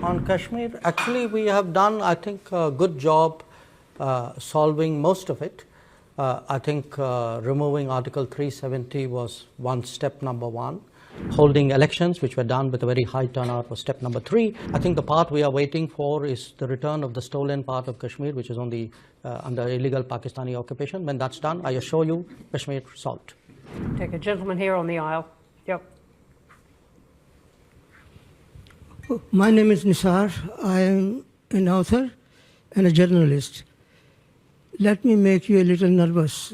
on Kashmir, actually we have done, I think, a good job solving most of it. I think removing Article 370 was step number one. Holding elections, which were done with a very high turnout, was step number 3. I think the part we are waiting for is the return of the stolen part of Kashmir, which is on the under illegal Pakistani occupation. When that's done, I assure you, Kashmir solved. Take a gentleman here on the aisle. Yep. My name is Nisar. I am an author and a journalist. Let me make you a little nervous,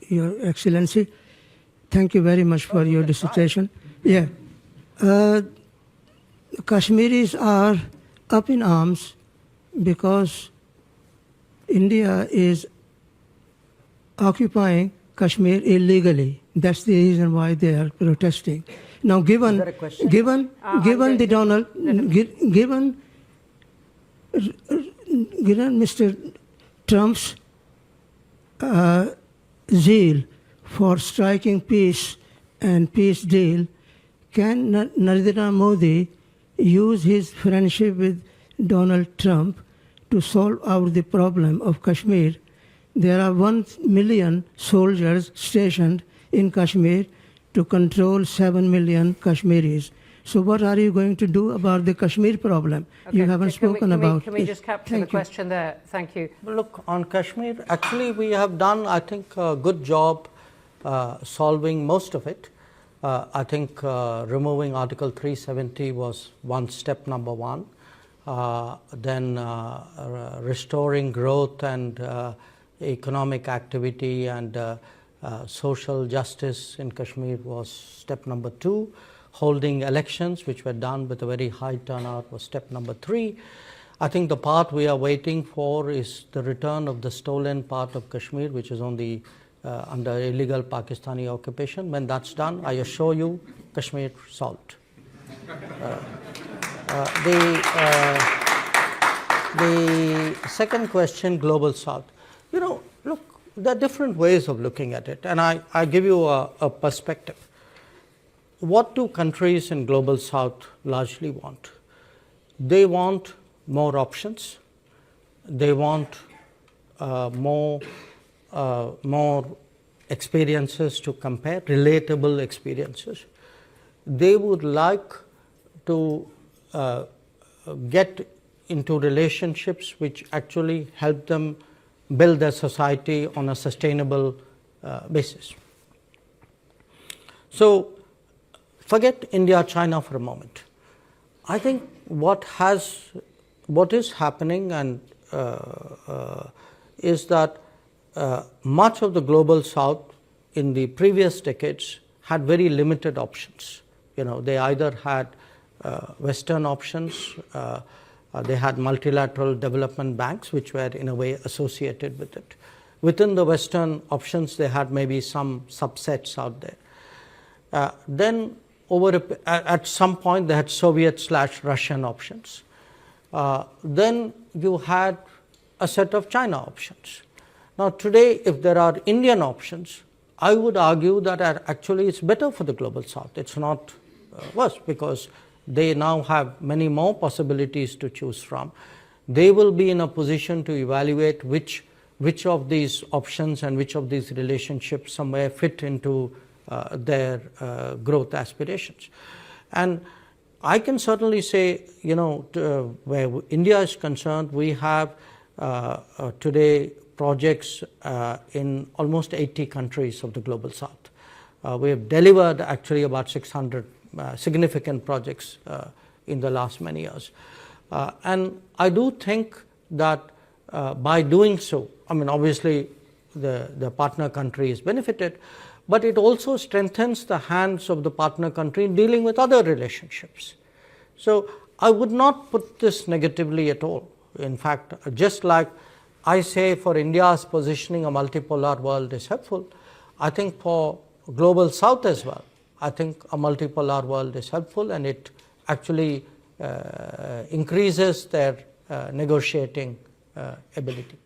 Your Excellency. Thank you very much for your dissertation. Yeah. Kashmiris are up in arms because India is occupying Kashmir illegally. That's the reason why they are protesting. Now, given Mr. Trump's zeal for striking peace and peace deal, can Narendra Modi use his friendship with Donald Trump to solve out the problem of Kashmir? There are 1 million soldiers stationed in Kashmir to control 7 million Kashmiris. So what are you going to do about the Kashmir problem? Okay, you haven't spoken about. Can we just capture the question there? Thank you. Look, on Kashmir, actually we have done, I think, a good job solving most of it. I think removing Article 370 was step number 1. Then restoring growth and economic activity and social justice in Kashmir was step number 2. Holding elections, which were done with a very high turnout, was step number 3. I think the part we are waiting for is the return of the stolen part of Kashmir, which is on the under illegal Pakistani occupation. When that's done, I assure you, Kashmir solved. The second question, Global South. You know, look, there are different ways of looking at it, and I give you a perspective. What do countries in Global South largely want? They want more options. They want more experiences to compare, relatable experiences. They would like to get into relationships which actually help them build their society on a sustainable basis. So forget India, China for a moment. I think what is happening and is that much of the Global South in the previous decades had very limited options. You know, they either had Western options, they had multilateral development banks, which were in a way associated with it. Within the Western options, they had maybe some subsets out there. Then at some point, they had Soviet/Russian options. Then you had a set of China options. Now today, if there are Indian options, I would argue that actually it's better for the Global South. It's not worse, because they now have many more possibilities to choose from. They will be in a position to evaluate which of these options and which of these relationships somewhere fit into their growth aspirations. And I can certainly say, you know, where India is concerned, we have today projects in almost 80 countries of the Global South. We have delivered actually about 600 significant projects in the last many years. And I do think that by doing so, I mean, obviously the partner country is benefited, but it also strengthens the hands of the partner country in dealing with other relationships. So I would not put this negatively at all. In fact, just like I say for India's positioning, a multipolar world is helpful, I think for Global South as well, I think a multipolar world is helpful, and it actually increases their negotiating ability.